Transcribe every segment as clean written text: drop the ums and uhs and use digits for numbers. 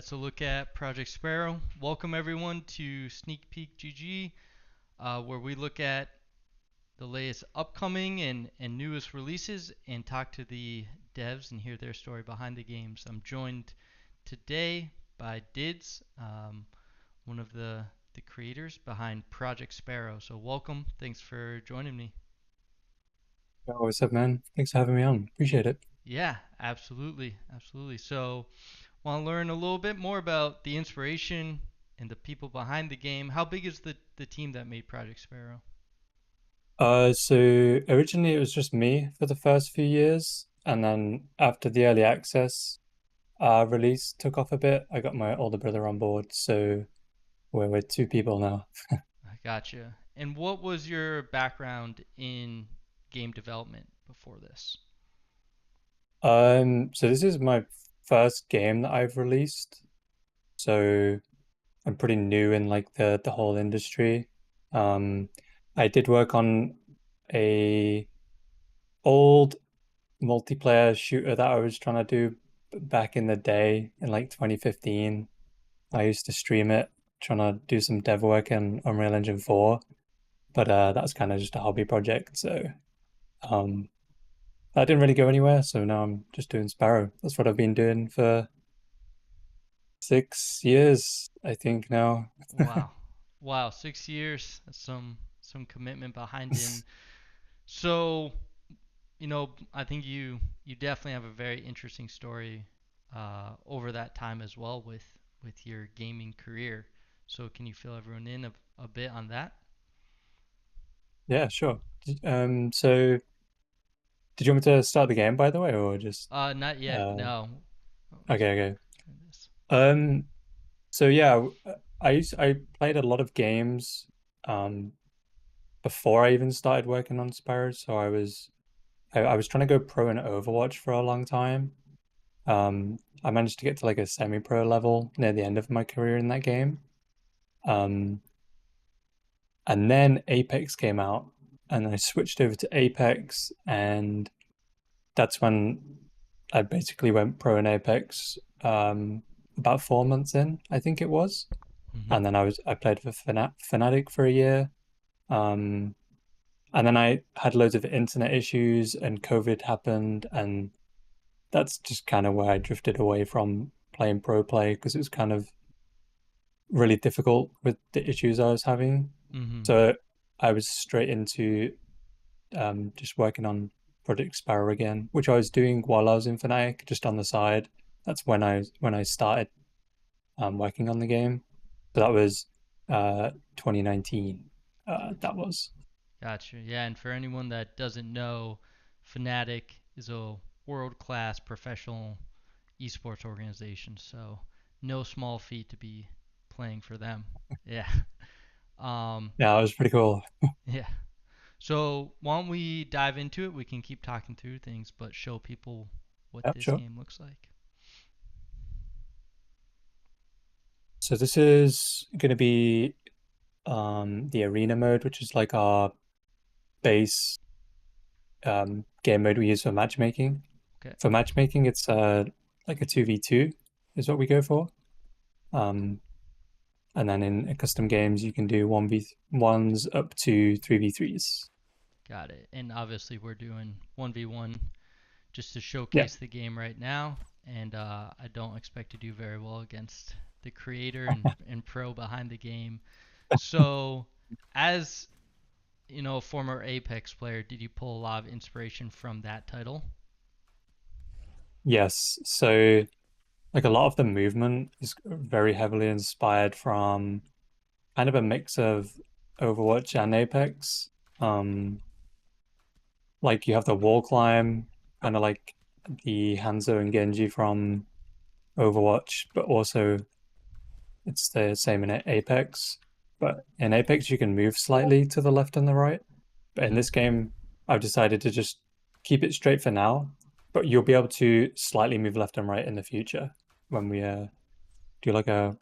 That's a look at Project Sparrow. Welcome everyone to Sneak Peek GG, where we look at the latest upcoming and newest releases and talk to the devs and hear their story behind the games. I'm joined today by Dids, one of the creators behind Project Sparrow. So welcome. Thanks for joining me. Oh, what's up, man? Thanks for having me on. Appreciate it. Yeah, absolutely, absolutely. So want to learn a little bit more about the inspiration and the people behind the game. How big is the team that made Project Sparrow? So originally it was just me for the first few years, and then after the early access release took off a bit, I got my older brother on board. So we're two people now. I gotcha. And what was your background in game development before this? So this is my first game that I've released. So I'm pretty new in like the whole industry. Um, I did work on a old multiplayer shooter that I was trying to do back in the day in like 2015. I used to stream it, trying to do some dev work in Unreal Engine 4, but that's kind of just a hobby project. So um, that didn't really go anywhere. So now I'm just doing Sparrow. That's what I've been doing for 6 years, I think now. Wow. Wow, 6 years. That's some commitment behind it. And so, I think you definitely have a very interesting story over that time as well with your gaming career. So can you fill everyone in a bit on that? Yeah, sure. So did you want me to start the game, by the way, or just Not yet. uh, No. Oh, okay, okay. this. Um, so yeah, I played a lot of games um before I even started working on Sparrow. So I was trying to go pro in Overwatch for a long time. I managed to get to like a semi-pro level near the end of my career in that game. Um, and then Apex came out, and I switched over to Apex, and that's when I basically went pro in Apex. About 4 months in, I think it was, Hmm. and then I played for Fnatic for a year. Um, and then I had loads of internet issues, and COVID happened, and that's just kind of where I drifted away from playing pro play because it was kind of really difficult with the issues I was having. Hmm. So I was straight into just working on Project Sparrow again, which I was doing while I was in Fnatic, just on the side. That's when I started working on the game. So that was 2019. Gotcha. That was. Gotcha. Yeah, and for anyone that doesn't know, Fnatic is a world-class professional esports organization, so no small feat to be playing for them. Yeah. Um, Yeah, it was pretty cool. yeah. So why don't we dive into it? We can keep talking through things, but show people what Yeah, this sure. game looks like. So this is going to be the arena mode, which is like our base game mode we use for matchmaking. Okay. For matchmaking, it's like a 2v2 is what we go for. Um, and then in custom games, you can do 1v1s up to 3v3s. Got it. And obviously we're doing 1v1 just to Yeah. showcase the game right now, and I don't expect to do very well against the creator and pro behind the game. So, as a former Apex player, did you pull a lot of inspiration from that title? Yes. So like a lot of the movement is very heavily inspired from kind of a mix of Overwatch and Apex. Um, like you have the wall climb, kind of like the Hanzo and Genji from Overwatch, but also it's the same in Apex. But in Apex, you can move slightly to the left and the right. But in Mm-hmm. this game, I've decided to just keep it straight for now. But you'll be able to slightly move left and right in the future when we do like a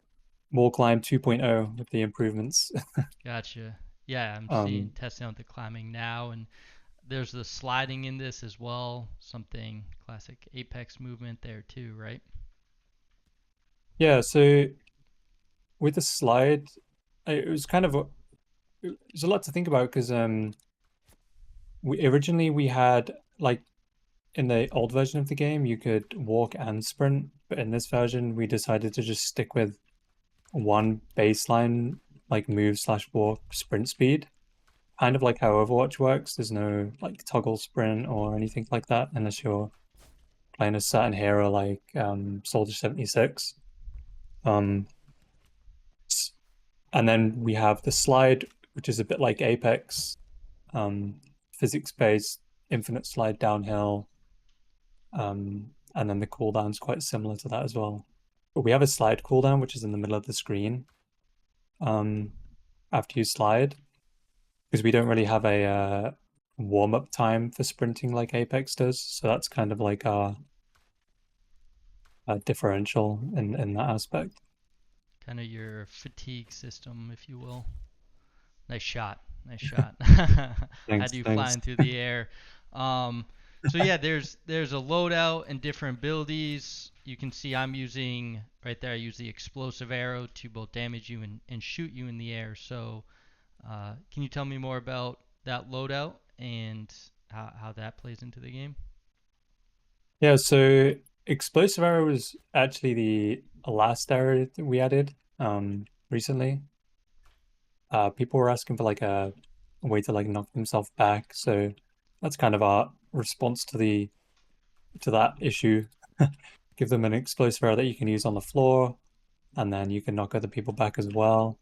wall climb 2.0 with the improvements. Gotcha. Yeah, I'm seeing Um, testing out the climbing now, and there's the sliding in this as well. Something classic Apex movement there too, right? Yeah, so with the slide, it was kind of it was a lot to think about because we originally we had like in the old version of the game you could walk and sprint, but in this version we decided to just stick with one baseline like move slash walk sprint speed, kind of like how Overwatch works. There's no like toggle sprint or anything like that unless you're playing a certain hero like Soldier 76. Um, and then we have the slide, which is a bit like Apex, physics-based, infinite slide downhill, and then the cooldown's quite similar to that as well. But we have a slide cooldown, which is in the middle of the screen um, after you slide, because we don't really have a warm-up time for sprinting like Apex does. So that's kind of like our differential in that aspect. Kind of your fatigue system, if you will. Nice shot. Nice shot. Had Thanks, you thanks. flying through the air. Um, so yeah, there's a loadout and different abilities. You can see I'm using right there. I use the explosive arrow to both damage you and shoot you in the air. So can you tell me more about that loadout and how that plays into the game? Yeah, so explosive arrow was actually the last arrow that we added recently. People were asking for like a way to like knock themselves back, so that's kind of our response to the to that issue. Give them an explosive arrow that you can use on the floor, and then you can knock other people back as well.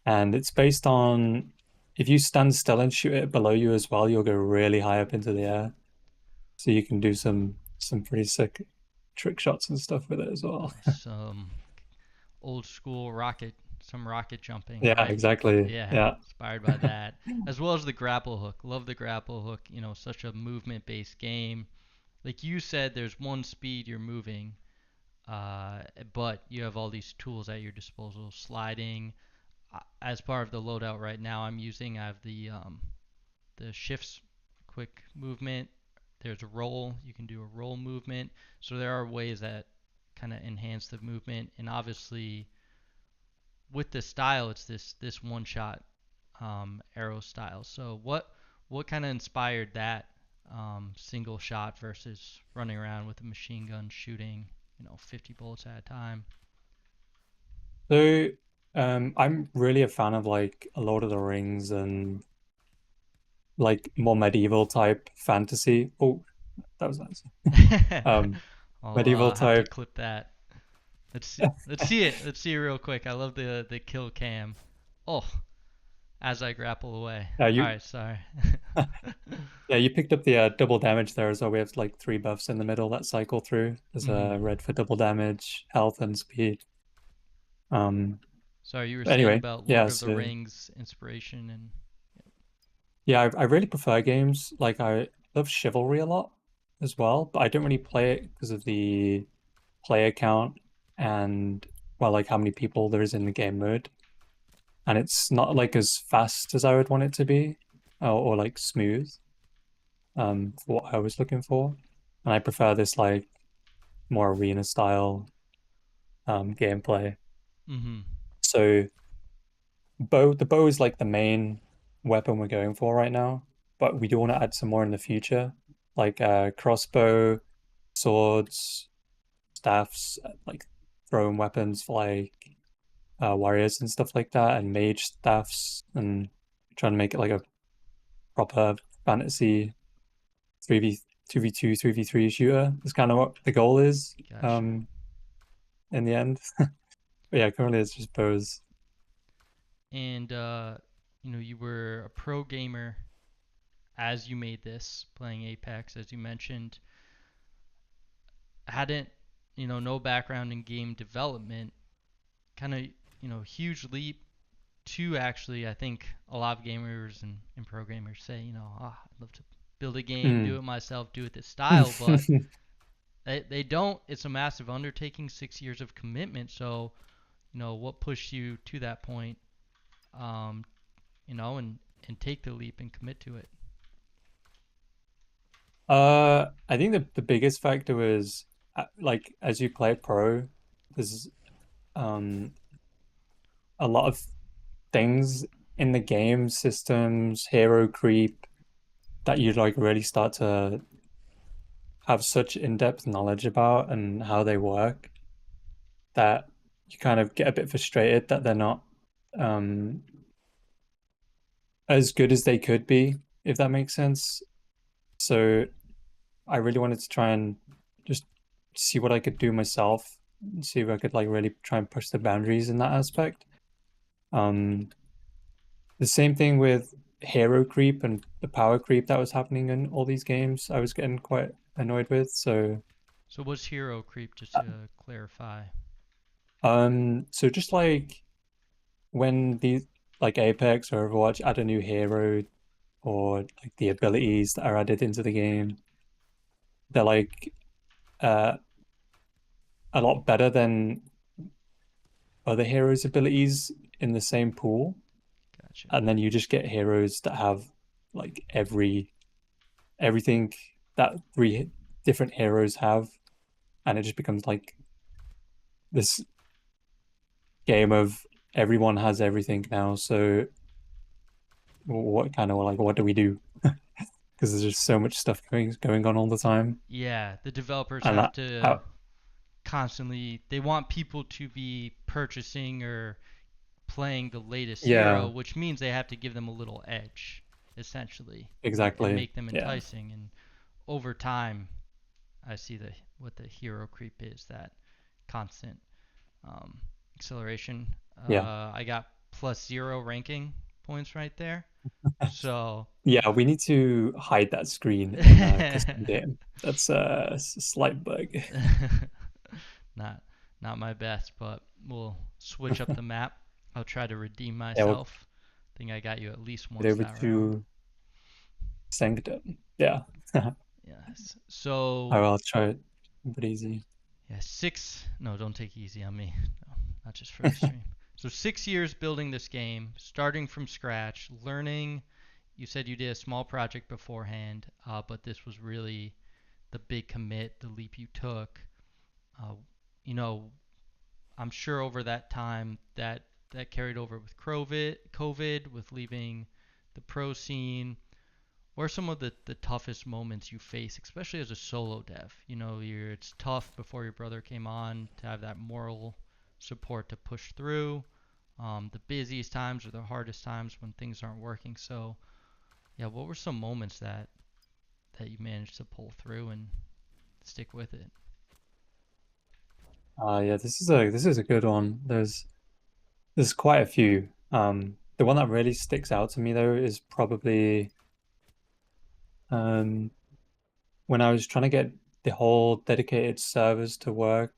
And it's based on if you stand still and shoot it below you as well, you'll go really high up into the air. So you can do some pretty sick trick shots and stuff with it as well. Nice. Old school some rocket jumping, Yeah, right? exactly. Yeah, Yeah. inspired by that, as well as the grapple hook. Love the grapple hook. Such a movement-based game. Like you said, there's one speed you're moving, but you have all these tools at your disposal. Sliding. As part of the loadout right now, I have the shifts, quick movement. There's a roll. You can do a roll movement. So there are ways that kind of enhance the movement, and obviously with the style, it's this one shot arrow style. So what kind of inspired that single shot versus running around with a machine gun shooting 50 bullets at a time? So I'm really a fan of like a Lord of the Rings and like more medieval type fantasy. Oh, that was nice. I'll Medieval have to type. clip that. Let's see it. Let's see it real quick. I love the kill cam. Oh, as I grapple away. All You right, sorry. yeah, you picked up the double damage there as well. We have like three buffs in the middle that cycle through. There's a Mhm. red for double damage, health, and speed. Um, Sorry, you were saying anyway, about yeah, Lord of the so Rings inspiration and yeah, I really prefer games. Like I love Chivalry a lot as well, but I don't really play it because of the player count and well, like how many people there is in the game mode. And it's not like as fast as I would want it to be, or like smooth, for what I was looking for. And I prefer this like more arena style gameplay. mhm. So the bow is like the main weapon we're going for right now, but we do want to add some more in the future, like crossbow, swords, staffs, like throwing weapons for like warriors and stuff like that, and mage staffs, and trying to make it like a proper fantasy 3v 2v2 3v3 shooter. Is kind of what the goal is Gotcha. in the end. But yeah, currently it's just bows. And you were a pro gamer as you made this, playing Apex, as you mentioned. Hadn't no background in game development. Kind of huge leap to actually. I think a lot of gamers and pro gamers say I'd love to build a game, do Mm. it myself, do it this style, but they don't. It's a massive undertaking, 6 years of commitment. So what pushed you to that point? Um, and take the leap and commit to it. I think the biggest factor was like as you play pro, there's um a lot of things in the game systems, hero creep that you like really start to have such in-depth knowledge about and how they work that you kind of get a bit frustrated that they're not um as good as they could be, if that makes sense. So I really wanted to try and just see what I could do myself, see if I could like really try and push the boundaries in that aspect. Um, the same thing with hero creep and the power creep that was happening in all these games. I was getting quite annoyed with. So, So what's hero creep, just to clarify? so just like when these like Apex or Overwatch add a new hero or like the abilities that are added into the game, they're like uh a lot better than other heroes' abilities in the same pool. Gotcha. And then you just get heroes that have like everything that three different heroes have, and it just becomes like this game of everyone has everything now. So what kind of like what do we do? Because there's just so much stuff going on all the time, Yeah, the developers and have that, to constantly, they want people to be purchasing or playing the latest hero, yeah, which means they have to give them a little edge, essentially, and exactly, make them yeah, enticing. And over time, I see what the hero creep is, that constant um, acceleration. yeah, I got +0 ranking points right there. So yeah. We need to hide that screen in a custom game. That's a slight bug. not not my best, but we'll switch up the map. I'll try to redeem Yeah, we'll myself. I think I got you at least get once over that round. to Sanctum. Yeah. Yes. So I'll try it, but easy. yeah, six. No, don't take easy on me. No, not just for the stream. So 6 years building this game, starting from scratch, learning. You said you did a small project beforehand, but this was really the big commit, the leap you took. Uh, you know, I'm sure over that time that carried over with COVID, with leaving the pro scene. What are some of the toughest moments you face, especially as a solo dev? It's tough before your brother came on to have that moral support to push through. The busiest times are the hardest times when things aren't working. So, yeah, what were some moments that you managed to pull through and stick with it? Yeah, this is a good one. There's quite a few. The one that really sticks out to me though is probably um when I was trying to get the whole dedicated servers to work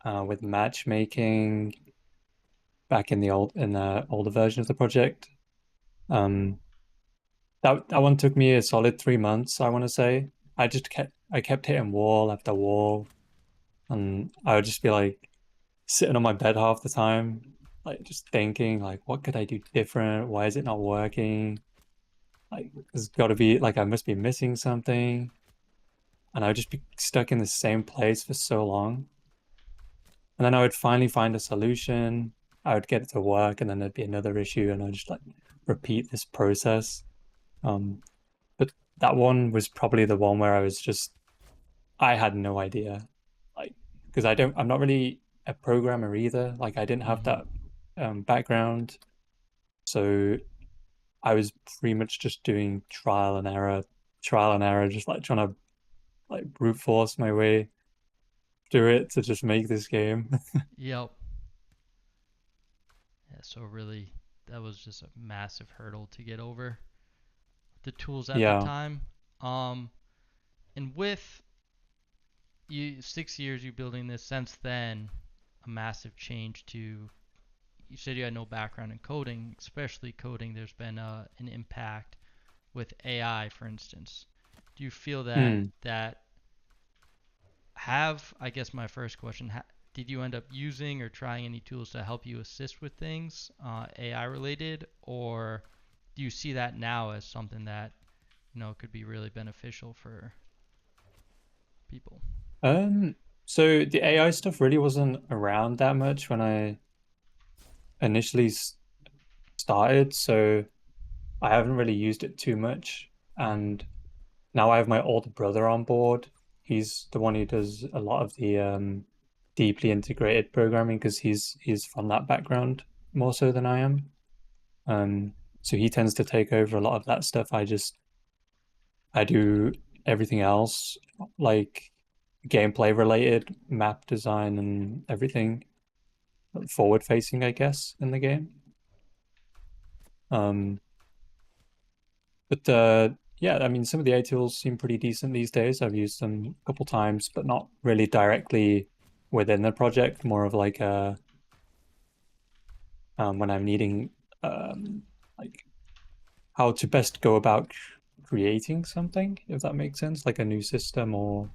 with matchmaking back in the older version of the project. Um, that one took me a solid 3 months, I want to say. I kept hitting wall after wall, and I would just be like sitting on my bed half the time, like just thinking like, what could I do different? Why is it not working? Like, there's got to be like I must be missing something, and I would just be stuck in the same place for so long. And then I would finally find a solution. I would get it to work, and then there'd be another issue, and I'd just like repeat this process. Um, but that one was probably the one where I had no idea. Like, because I'm not really a programmer either. Like, I didn't have Mm-hmm. that background. So I was pretty much just doing trial and error, just like trying to like brute force my way through it to just make this game. Yep. Yeah, so really, that was just a massive hurdle to get over. The tools at the Yeah. time. Um, and with you 6 years you building this, since then, a massive change to. You said you had no background in coding, especially coding. There's been an impact with AI, for instance. Do you feel that Mm. I guess my first question, did you end up using or trying any tools to help you assist with things, AI related, or do you see that now as something that could be really beneficial for people? Um, So the AI stuff really wasn't around that much when I initially started, so I haven't really used it too much. And now I have my older brother on board. He's the one who does a lot of the deeply integrated programming because he's from that background more so than I am. Um, so he tends to take over a lot of that stuff. I do everything else, like gameplay related, map design and everything forward facing, I guess, in the game. Um, but yeah, I mean, some of the A tools seem pretty decent these days. I've used them a couple times, but not really directly within the project. More of like when I'm needing um, like how to best go about creating something, if that makes sense, like a new system or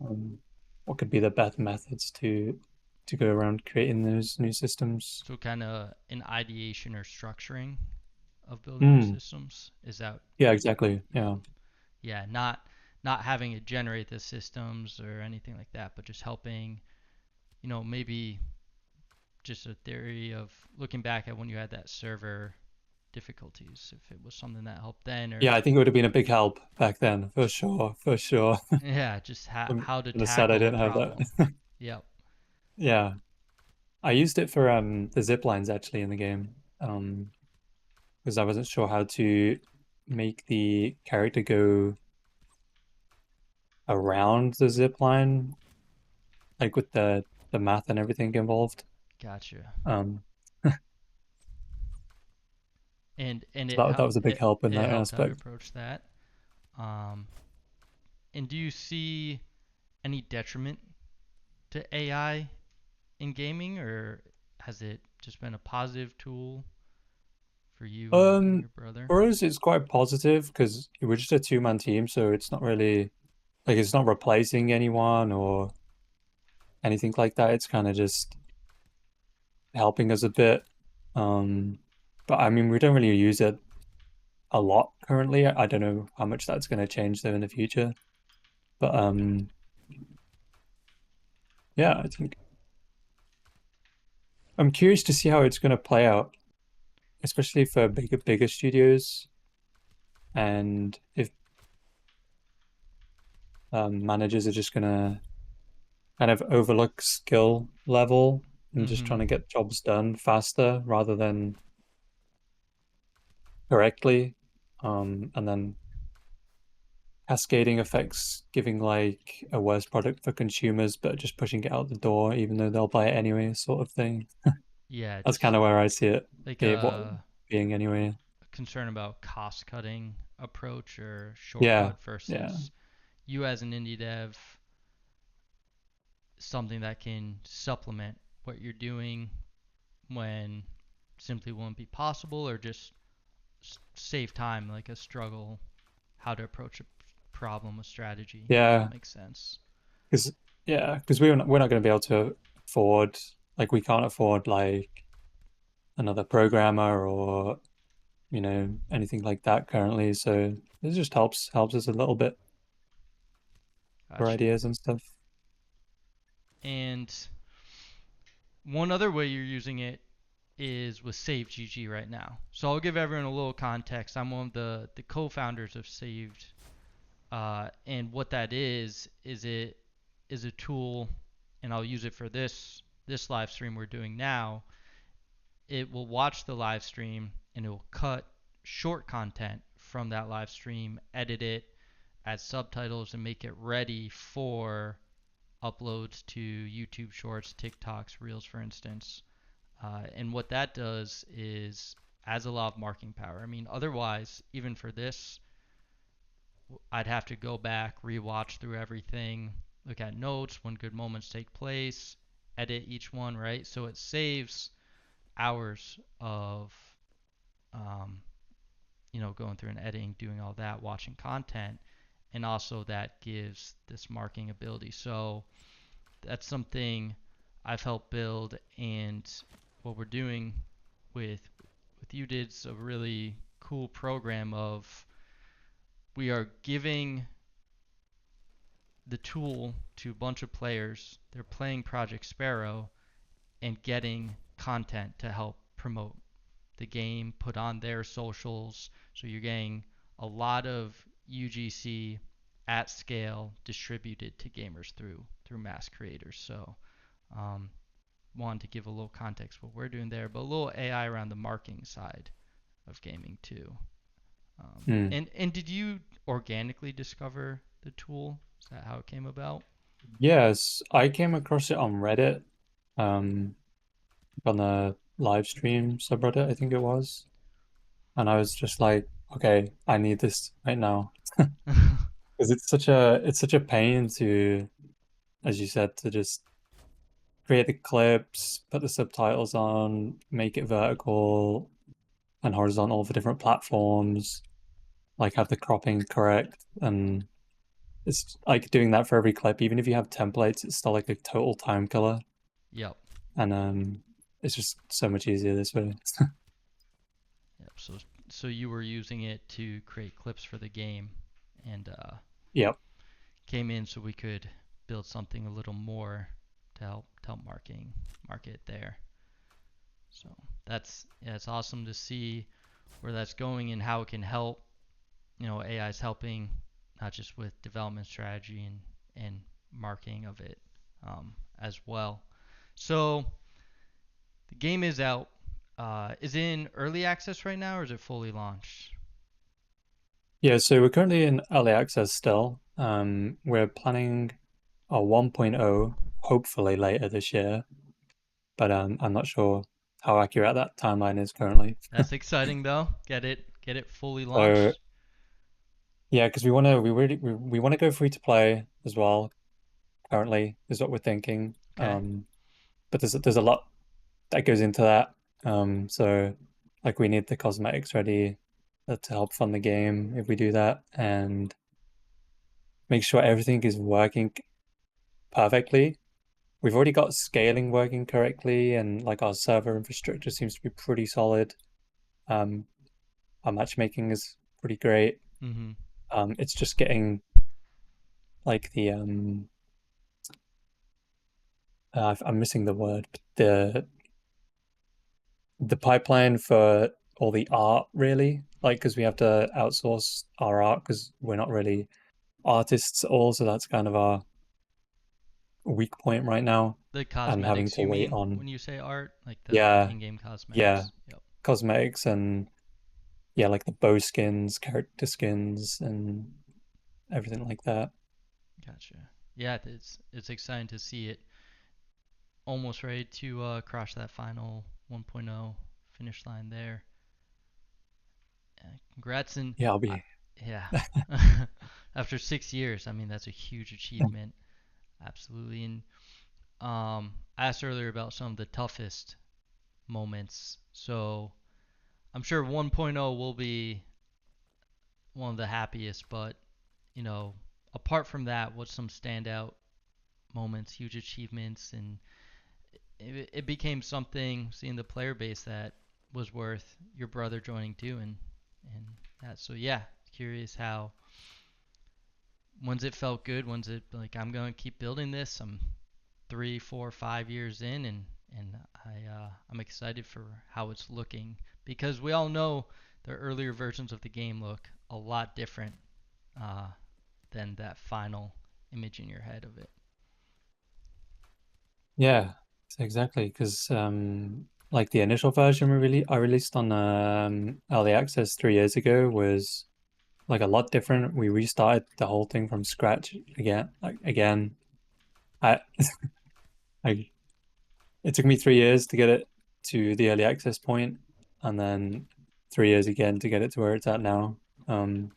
um, what could be the best methods to go around creating those new systems. So kind of an ideation or structuring of building new Mm, systems. Is that? yeah, exactly. Yep. Yeah. Yeah, not having it generate the systems or anything like that, but just helping, maybe just a theory of looking back at when you had that server difficulties, if it was something that helped then, Yeah, or I think it would have been a big help back then, for sure, for sure. yeah, just I'm how to kind of sad I tackle a didn't have problem. that. Yep. Yeah. I used it for the zip lines actually in the game. Because I wasn't sure how to make the character go around the zip line, like with the math and everything involved. Gotcha. Um, And so it that was a big it help in it that helped how to aspect. approach that. Um, and do you see any detriment to AI in gaming, or has it just been a positive tool for you and Um, your brother? for us, it's quite positive because we're just a two-man team, so it's not really like it's not replacing anyone or anything like that. It's kind of just helping us a bit. Um, but I mean, we don't really use it a lot currently. I don't know how much that's going to change though in the future. But yeah, I think I'm curious to see how it's going to play out, especially for bigger studios, and if managers are just going to kind of overlook skill level and just Mm-hmm. trying to get jobs done faster rather than correctly, and then cascading effects giving like a worse product for consumers, but just pushing it out the door, even though they'll buy it anyway, sort of thing. Yeah, That's kind just of where I see it like what a being anyway. concern about cost cutting approach or Yeah, shortcut yeah, versus you as an indie dev, something that can supplement what you're doing when simply won't be possible, or just save time, like a struggle, how to approach a problem, a strategy, if that yeah. makes sense. Because because we're not going to be able to afford like we can't afford like another programmer or anything like that currently. So it just helps us a little bit for Gotcha. ideas and stuff. And one other way you're using it is with Save GG right now. So I'll give everyone a little context. I'm one of the co-founders of Saved, and what that is it is a tool, and I'll use it for this live stream we're doing now. It will watch the live stream and it will cut short content from that live stream, edit it, add subtitles, and make it ready for uploads to YouTube Shorts, TikToks, Reels, for instance. And what that does is adds a lot of marking power. I mean, otherwise, even for this, I'd have to go back, rewatch through everything, look at notes, when good moments take place, edit each one, right? So it saves hours of, um, going through and editing, doing all that, watching content, and also that gives this marking ability. So that's something I've helped build, and what we're doing with you Dids a really cool program of we are giving the tool to a bunch of players. They're playing Project Sparrow and getting content to help promote the game, put on their socials. So you're getting a lot of UGC at scale distributed to gamers through mass creators. So um, wanted to give a little context what we're doing there, but a little AI around the marketing side of gaming too. Mm. And did you organically discover the tool? Is that how it came about? Yes, I came across it on Reddit, um, on a live stream subreddit, I think it was. And I was just like, okay, I need this right now. Because it's such a pain to, as you said, to just create the clips, put the subtitles on, make it vertical and horizontal for different platforms, like have the cropping correct. And it's like doing that for every clip, even if you have templates, it's still like a total time killer. Yep. And it's just so much easier this way. Yep. So you were using it to create clips for the game, and Yep. came in so we could build something a little more to help market there. So that's yeah, it's awesome to see where that's going and how it can help. AI is helping not just with development strategy and marketing of it as well. So the game is out. Is it in early access right now, or is it fully launched? Yeah, so we're currently in early access still. We're planning a 1.0 hopefully later this year, but I'm not sure how accurate that timeline is currently. That's exciting though. Get it fully So launched. yeah, because we want to go free to play as well. Currently, is what we're thinking. Okay. But there's a lot that goes into that. So like we need the cosmetics ready to help fund the game if we do that, and make sure everything is working perfectly. We've already got scaling working correctly, and like our server infrastructure seems to be pretty solid. Um, our matchmaking is pretty great. Mm-hmm. It's just getting like I'm missing the word, but the pipeline for all the art really, like because we have to outsource our art because we're not really artists at all, so that's kind of our weak point right now, The and having cosmetics to you wait mean on when you say art, like the yeah, in-game yeah, cosmetics? Yep. cosmetics and yeah, like the bow skins, character skins, and everything like that. Gotcha. Yeah, it's exciting to see it almost ready to cross that final 1.0 finish line there. Congrats and Yeah, uh, yeah. After 6 years, I mean that's a huge achievement. Absolutely. And I asked earlier about some of the toughest moments. So I'm sure 1.0 will be one of the happiest, but you know, apart from that, what's some standout moments, huge achievements, and it became something seeing the player base that was worth your brother joining too, and that. So yeah, curious how once it felt good, once it like I'm gonna keep building this. I'm 3, 4, 5 years in, and I'm excited for how it's looking because we all know the earlier versions of the game look a lot different uh, than that final image in your head of it. yeah, exactly. Because like the initial version I released on early access 3 years ago was like a lot different. We restarted the whole thing from scratch again. Like again, I I it took me 3 years to get it to the early access point, and then 3 years again to get it to where it's at now. Um,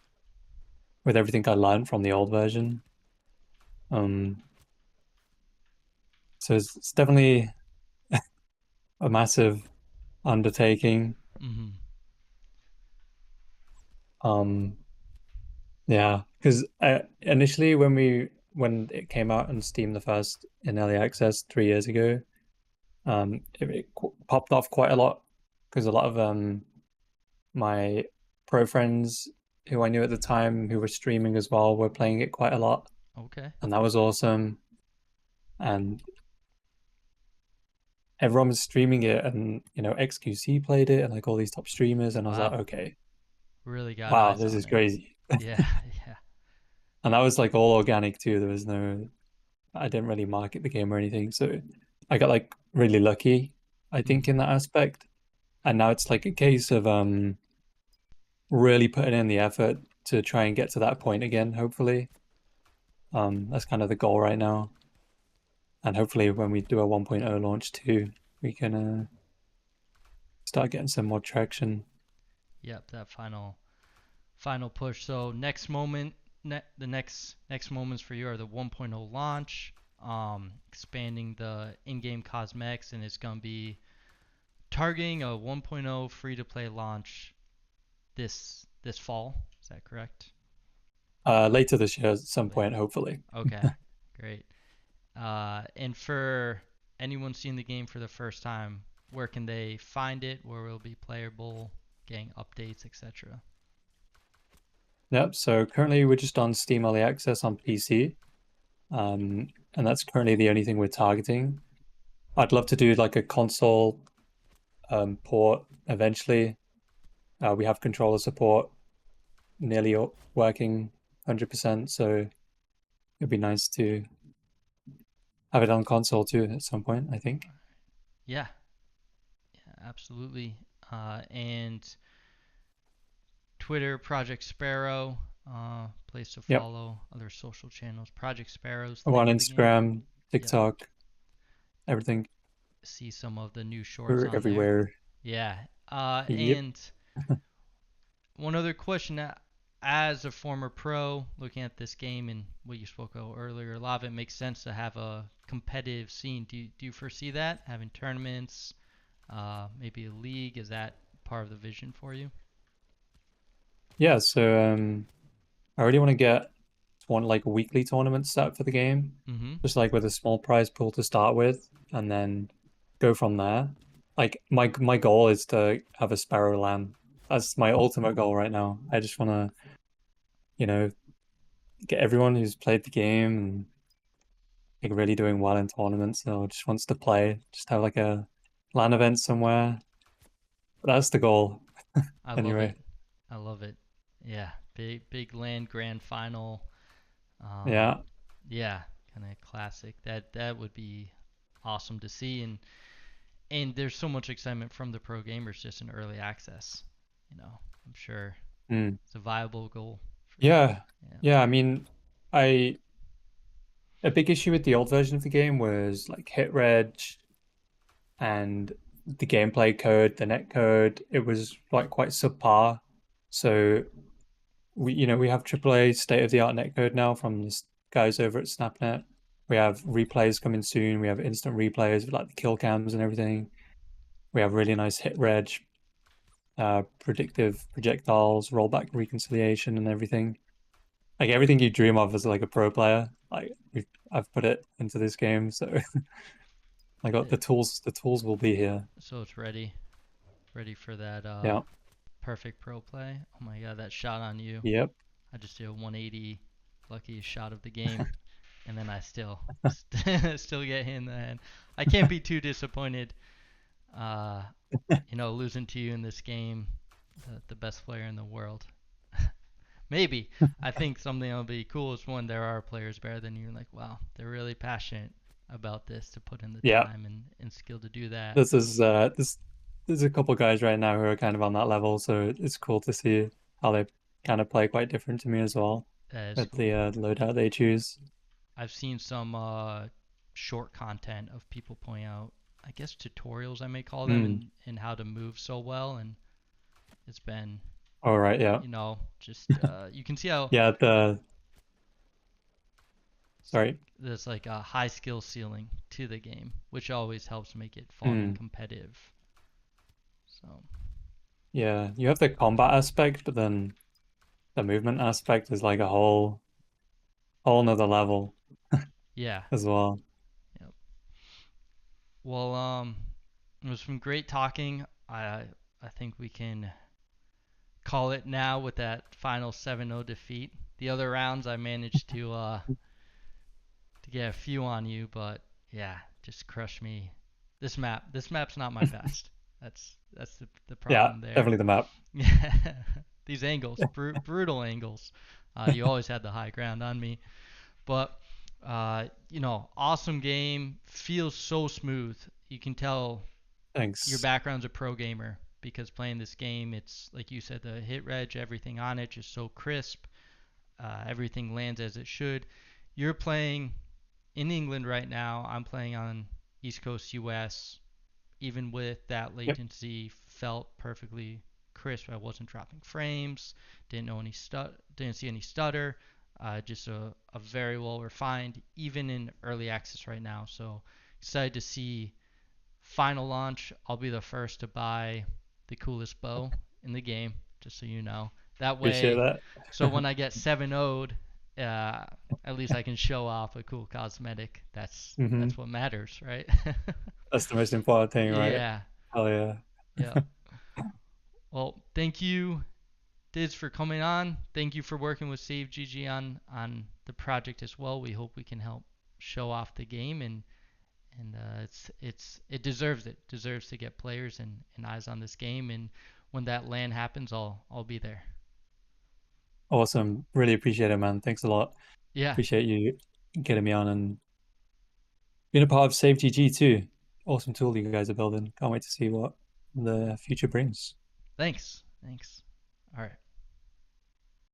with everything I learned from the old version. Um, so it's definitely a massive undertaking. Mm-hmm. Um, yeah, because initially when it came out on Steam the first in early access 3 years ago, it popped off quite a lot because a lot of my pro friends who I knew at the time who were streaming as well were playing it quite a lot. Okay. and that was awesome. And everyone was streaming it, and XQC played it, and like all these top streamers, and I was like, Wow. okay, Really got wow, eyes this on is it. crazy. Yeah. Yeah. And that was like all organic too. There was no, I didn't really market the game or anything, so I got like really lucky, I think, Hmm. in that aspect. And now it's like a case of really putting in the effort to try and get to that point again, hopefully. That's kind of the goal right now. And hopefully when we do a 1.0 launch too, we can start getting some more traction. Yep. That final push. So next moment, the next moments for you are the 1.0 launch, expanding the in-game cosmetics, and it's gonna be targeting a 1.0 free-to-play launch this fall. Is that correct? Later this year at some Later. point, hopefully. Okay, great. And for anyone seeing the game for the first time, where can they find it? Where will it be playable, getting updates, etc. Yep. So currently we're just on Steam Early Access on PC. And that's currently the only thing we're targeting. I'd love to do like a console port eventually. We have controller support nearly working 100%, so it'd be nice to have it on console too at some point, I think. Yeah, yeah, absolutely. And Twitter, Project Sparrow, place to Yep. follow. Other social channels. Project Sparrow's the I'm on name of the game. Instagram, Yep. TikTok, everything. See some of the new shorts We're on there. everywhere. Yeah. Yep. And one other question. As a former pro, looking at this game and what you spoke about earlier, a lot of it makes sense to have a competitive scene. Do you foresee that? Having tournaments, maybe a league? Is that part of the vision for you? Yeah, so I really want to get one like weekly tournament set for the game, Mm-hmm. just like with a small prize pool to start with, and then go from there. Like my goal is to have a Sparrow LAN. That's my ultimate goal right now. I just want to, you know, get everyone who's played the game and like really doing well in tournaments or just wants to play, just have like a LAN event somewhere. That's the goal I love it. anyway. I love it. Yeah, big land grand final. Um, Yeah. yeah, kind of classic. That would be awesome to see, and there's so much excitement from the pro gamers just in early access. I'm sure Mm. it's a viable goal for sure. Yeah. Yeah. Yeah, I mean, I a big issue with the old version of the game was like hit reg and the gameplay code, the net code, it was like quite subpar. So we have AAA state-of-the-art netcode now from the guys over at SnapNet. We have replays coming soon. We have instant replays with like the kill cams and everything. We have really nice hit reg, predictive projectiles, rollback reconciliation, and everything. Like everything you dream of as like a pro player, I've put it into this game. So I got It, the tools. The tools will be here. so it's ready for that Yeah. perfect pro play. Oh my god, that shot on you! Yep. I just did a 180, luckiest shot of the game, and then I still still get hit in the head. I can't be too disappointed. Uh, losing to you in this game, the best player in the world. Maybe. I think something that'll be cool is when there are players better than you. Like, wow, they're really passionate about this to put in the Yeah. time and skill to do that. This is there's a couple guys right now who are kind of on that level, so it's cool to see how they kind of play quite different to me as well That is with the cool. loadout they choose. I've seen some short content of people pointing out, I guess tutorials I may call them, Hmm. and how to move so well, and it's been, All right, yeah. just you can see how Yeah, sorry. there's like a high skill ceiling to the game, which always helps make it fun and Hmm. competitive. So Yeah, you have the combat aspect, but then the movement aspect is like a whole nother level yeah, as well. yep. Well, it was some great talking. I think we can call it now with that final 7-0 defeat. The other rounds I managed to get a few on you, but yeah, just crush me. This map's not my best. That's the Yeah, problem there. definitely the map. Yeah, these angles, brutal angles. You always had the high ground on me, but awesome game. Feels so smooth. You can tell your Thanks. background's a pro gamer because playing this game, it's like you said, the hit reg, everything on it just so crisp. Everything lands as it should. You're playing in England right now. I'm playing on East Coast US. Even with that Yep. latency, felt perfectly crisp. I wasn't dropping frames. Didn't see any stutter. Just a very well refined, even in early access right now. So excited to see final launch. I'll be the first to buy the coolest bow in the game, just so you know. That Appreciate way, that. so when I get 7-0'd, uh, at least I can show off a cool cosmetic. That's hmm that's what matters, right? That's the most important thing, right? Yeah. Hell yeah. Yeah. Well, thank you, Diz, for coming on. Thank you for working with Save GG on the project as well. We hope we can help show off the game, and it deserves it. Deserves to get players and eyes on this game. And when that LAN happens, I'll be there. Awesome. Really appreciate it, man. Thanks a lot. Yeah. Appreciate you getting me on and being a part of Save GG too. Awesome tool you guys are building. Can't wait to see what the future brings. Thanks. Thanks. All right.